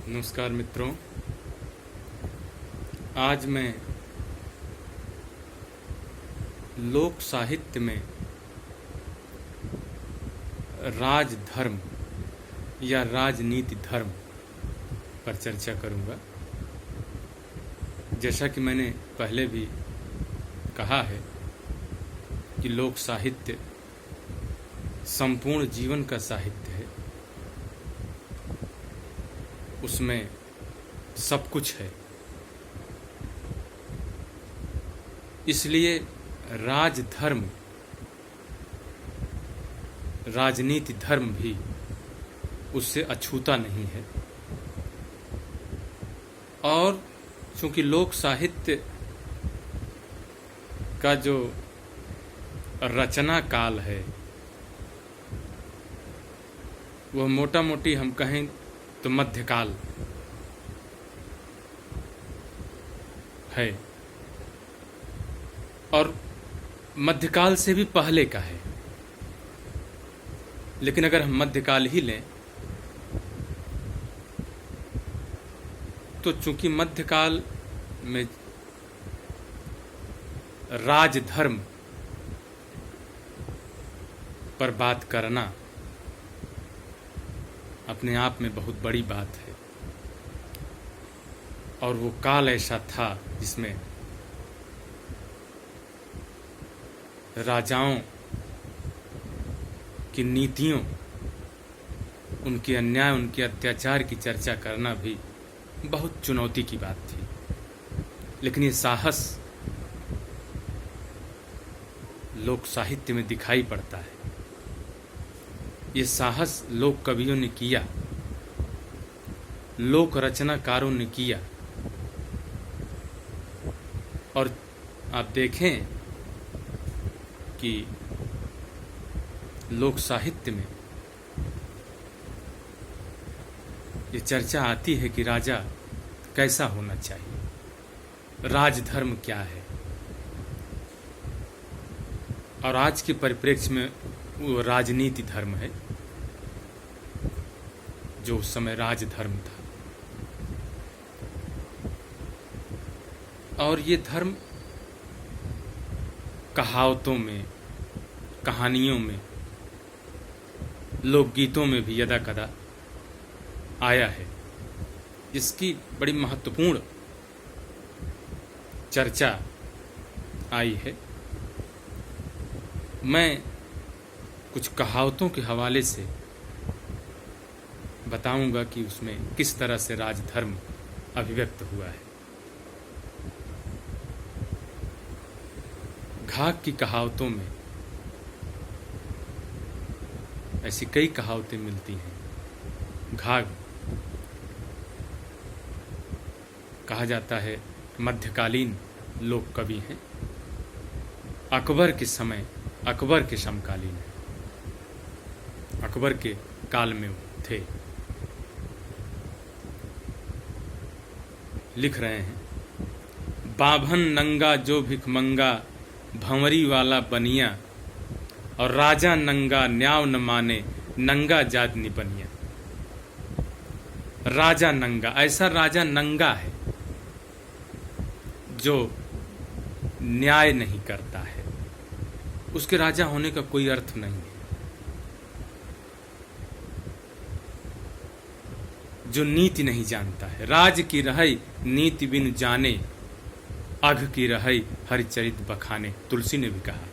नमस्कार मित्रों। आज मैं लोक साहित्य में राजधर्म या राजनीति धर्म पर चर्चा करूंगा। जैसा कि मैंने पहले भी कहा है कि लोक साहित्य संपूर्ण जीवन का साहित्य है, उसमें सब कुछ है। इसलिए राजधर्म राजनीति धर्म भी उससे अछूता नहीं है। और चूंकि लोक साहित्य का जो रचना काल है वह मोटा मोटी हम कहें तो मध्यकाल है, और मध्यकाल से भी पहले का है। लेकिन अगर हम मध्यकाल ही लें तो चूंकि मध्यकाल में राजधर्म पर बात करना अपने आप में बहुत बड़ी बात है, और वो काल ऐसा था जिसमें राजाओं की नीतियों, उनके अन्याय, उनके अत्याचार की चर्चा करना भी बहुत चुनौती की बात थी। लेकिन ये साहस लोक साहित्य में दिखाई पड़ता है। ये साहस लोक कवियों ने किया, लोक रचनाकारों ने किया। और आप देखें कि लोक साहित्य में ये चर्चा आती है कि राजा कैसा होना चाहिए, राजधर्म क्या है। और आज के परिप्रेक्ष्य में वो राजनीति धर्म है जो उस समय राजधर्म था। और ये धर्म कहावतों में, कहानियों में, लोकगीतों में भी यदा कदा आया है, जिसकी बड़ी महत्वपूर्ण चर्चा आई है। मैं कुछ कहावतों के हवाले से बताऊंगा कि उसमें किस तरह से राजधर्म अभिव्यक्त हुआ है। घाघ की कहावतों में ऐसी कई कहावतें मिलती हैं। घाघ कहा जाता है मध्यकालीन लोक कवि हैं, अकबर के समय, अकबर के समकालीन है, अकबर के काल में थे। लिख रहे हैं, बाभन नंगा जो भिखमंगा, भंवरी वाला बनिया, और राजा नंगा न्याव न माने, नंगा जात निपनिया। राजा नंगा, ऐसा राजा नंगा है जो न्याय नहीं करता है, उसके राजा होने का कोई अर्थ नहीं है। जो नीति नहीं जानता है, राज की रहई नीति बिन जाने, अघ की रहई हरिचरित बखाने, तुलसी ने भी कहा।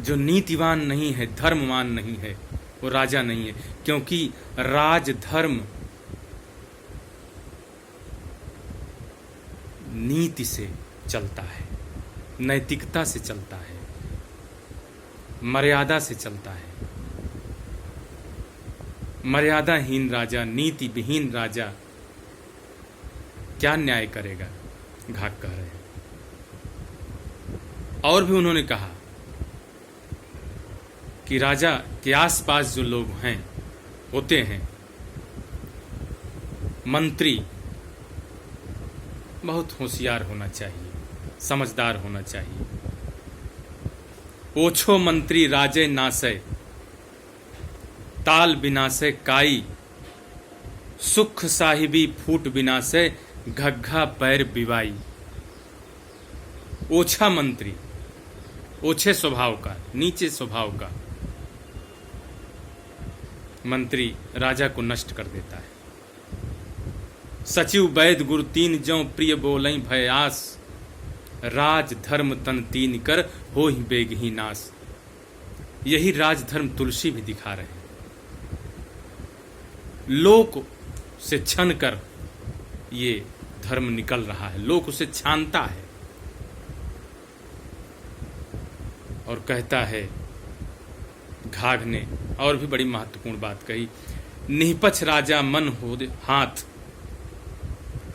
जो नीतिवान नहीं है, धर्मवान नहीं है, वो राजा नहीं है। क्योंकि राजधर्म नीति से चलता है, नैतिकता से चलता है, मर्यादा से चलता है। मर्यादाहीन राजा, नीति विहीन राजा क्या न्याय करेगा, घाघ कह रहे हैं। और भी उन्होंने कहा कि राजा के आसपास जो लोग हैं, होते हैं, मंत्री, बहुत होशियार होना चाहिए, समझदार होना चाहिए। ओछो मंत्री राजे नासय, ताल बिनासे काई, सुख साहिबी फूट विनाशे, घग्घा पैर बिवाई। ओछा मंत्री, ओछे स्वभाव का, नीचे स्वभाव का मंत्री राजा को नष्ट कर देता है। सचिव वैद गुरु तीन जौ, प्रिय बोलई भयास। राज धर्म तन तीन कर, हो ही बेग ही नाश। यही राजधर्म तुलसी भी दिखा रहे हैं। लोक से छन कर ये धर्म निकल रहा है, लोक उसे छानता है और कहता है, घाघ ने और भी बड़ी महत्वपूर्ण बात कही, निपछ राजा मन हो हाथ,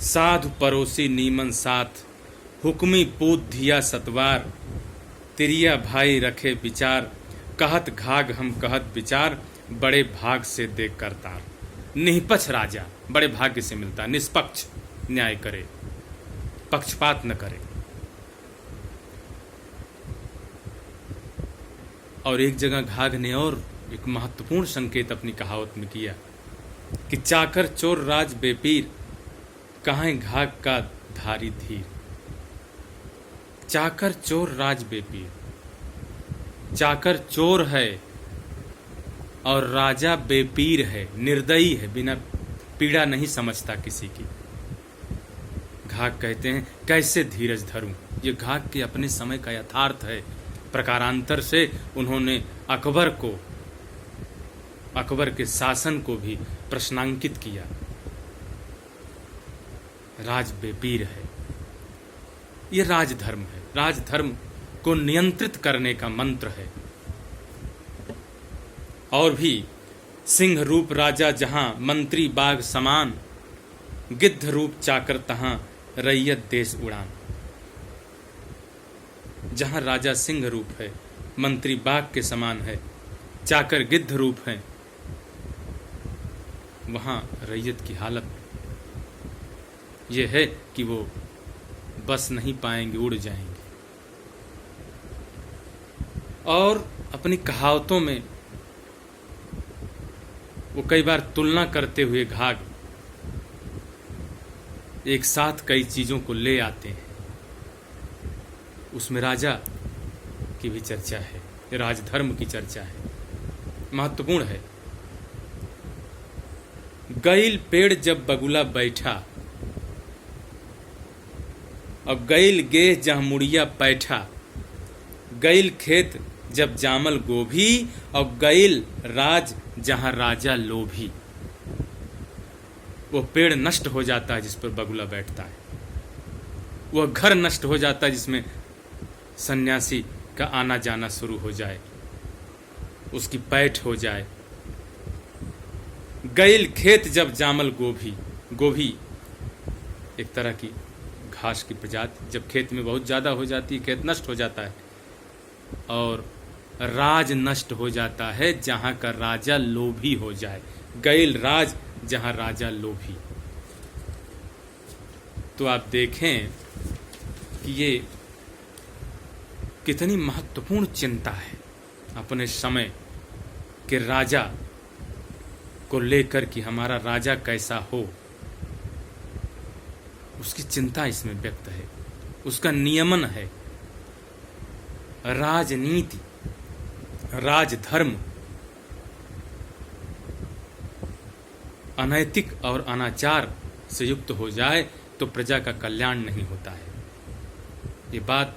साधु परोसी नीमन साथ। हुक्मी पूत धिया सतवार, तिरिया भाई रखे विचार। कहत घाघ हम कहत विचार, बड़े भाग से देख करतार। निपक्ष राजा बड़े भाग्य से मिलता, निष्पक्ष न्याय करे, पक्षपात न करे। और एक जगह घाघ ने और एक महत्वपूर्ण संकेत अपनी कहावत में किया कि चाकर चोर राज बेपीर, कहां घाघ का धारी धीर। चाकर चोर राज बेपीर, चाकर चोर है और राजा बेपीर है, निर्दयी है, बिना पीड़ा नहीं समझता किसी की। घाघ कहते हैं कैसे धीरज धरूं। ये घाघ के अपने समय का यथार्थ है। प्रकारांतर से उन्होंने अकबर के शासन को भी प्रश्नांकित किया। राज बेपीर है, ये राजधर्म है। राजधर्म को नियंत्रित करने का मंत्र है। और भी सिंह रूप राजा जहां, मंत्री बाघ समान। गिद्ध रूप चाकर तहां, रैयत देश उड़ान। जहां राजा सिंह रूप है, मंत्री बाघ के समान है, चाकर गिद्ध रूप है, वहां रैयत की हालत यह है कि वो बस नहीं पाएंगे, उड़ जाएंगे। और अपनी कहावतों में वो कई बार तुलना करते हुए घाघ एक साथ कई चीजों को ले आते हैं। उसमें राजा की भी चर्चा है, राजधर्म की चर्चा है, महत्वपूर्ण है। गईल पेड़ जब बगुला बैठा, और गईल गेह जहां मुड़िया पैठा। गईल खेत जब जामल गोभी, और गईल राज जहां राजा लोभी। वो पेड़ नष्ट हो जाता है जिस पर बगुला बैठता है, वह घर नष्ट हो जाता है जिसमें सन्यासी का आना जाना शुरू हो जाए, उसकी पैठ हो जाए। गईल खेत जब जामल गोभी, गोभी एक तरह की घास की प्रजाति, जब खेत में बहुत ज्यादा हो जाती है, खेत नष्ट हो जाता है। और राज नष्ट हो जाता है जहां का राजा लोभी हो जाए। गईल राज जहां राजा लोभी। तो आप देखें कि ये कितनी महत्वपूर्ण चिंता है अपने समय के राजा को लेकर कि हमारा राजा कैसा हो, उसकी चिंता इसमें व्यक्त है, उसका नियमन है। राजनीति, राजधर्म अनैतिक और अनाचार से युक्त हो जाए तो प्रजा का कल्याण नहीं होता है। ये बात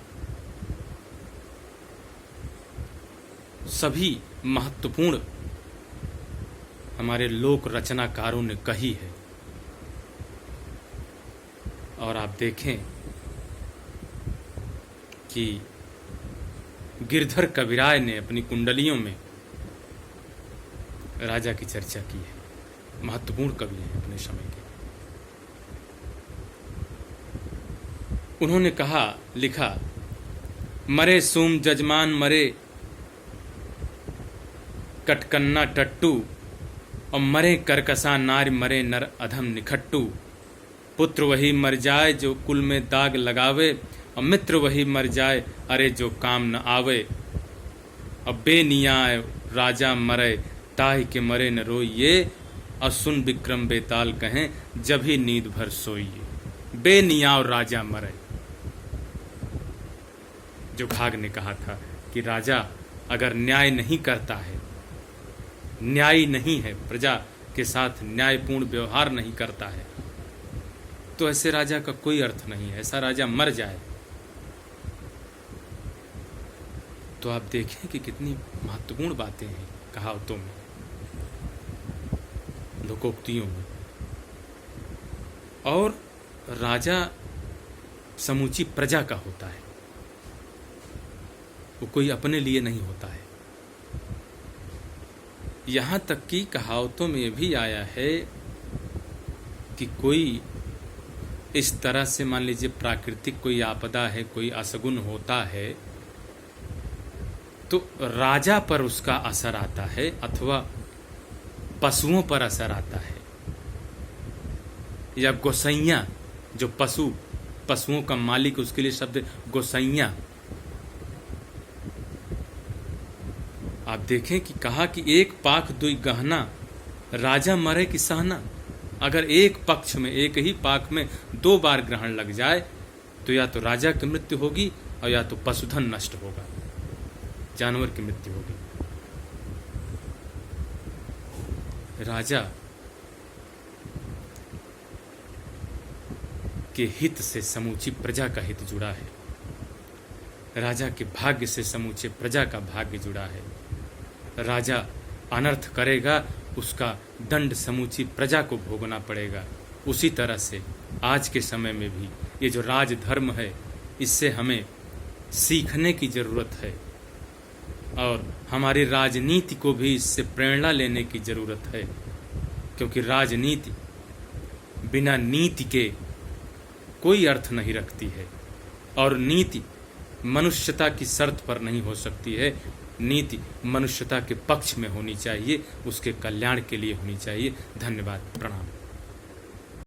सभी महत्वपूर्ण हमारे लोक रचनाकारों ने कही है। और आप देखें कि गिरधर कविराय ने अपनी कुंडलियों में राजा की चर्चा की है। महत्वपूर्ण कवि हैं अपने समय के। उन्होंने कहा, लिखा, मरे सूम जजमान मरे कटकन्ना टट्टू, और मरे करकसा नार मरे नर अधम निखट्टू। पुत्र वही मर जाए जो कुल में दाग लगावे, और मित्र वही मर जाए अरे जो काम न आवे। अब बेनियाय राजा मरे ताहि के मरे न रोइए, और सुन विक्रम बेताल कहें, जब ही नींद भर सोइए, बेनियाव राजा मरे। जो घाघ ने कहा था कि राजा अगर न्याय नहीं करता है, न्याय नहीं है, प्रजा के साथ न्यायपूर्ण व्यवहार नहीं करता है, तो ऐसे राजा का कोई अर्थ नहीं है, ऐसा राजा मर जाए। तो आप देखें कि कितनी महत्वपूर्ण बातें हैं कहावतों में, लोकोक्तियों में। और राजा समूची प्रजा का होता है, वो कोई अपने लिए नहीं होता है। यहां तक कि कहावतों में भी आया है कि कोई इस तरह से, मान लीजिए प्राकृतिक कोई आपदा है, कोई असगुन होता है, तो राजा पर उसका असर आता है अथवा पशुओं पर असर आता है, या गोसैया, जो पशुओं का मालिक, उसके लिए शब्द गोसैया। आप देखें कि कहा कि एक पाख दुई गहना, राजा मरे कि सहना। अगर एक पक्ष में, एक ही पाक में 2 बार ग्रहण लग जाए तो या तो राजा की मृत्यु होगी और या तो पशुधन नष्ट होगा, जानवर की मृत्यु होगी। राजा के हित से समूची प्रजा का हित जुड़ा है, राजा के भाग्य से समूचे प्रजा का भाग्य जुड़ा है। राजा अनर्थ करेगा, उसका दंड समूची प्रजा को भोगना पड़ेगा। उसी तरह से आज के समय में भी ये जो राजधर्म है, इससे हमें सीखने की जरूरत है और हमारी राजनीति को भी इससे प्रेरणा लेने की जरूरत है, क्योंकि राजनीति बिना नीति के कोई अर्थ नहीं रखती है और नीति मनुष्यता की शर्त पर नहीं हो सकती है। नीति मनुष्यता के पक्ष में होनी चाहिए, उसके कल्याण के लिए होनी चाहिए। धन्यवाद, प्रणाम।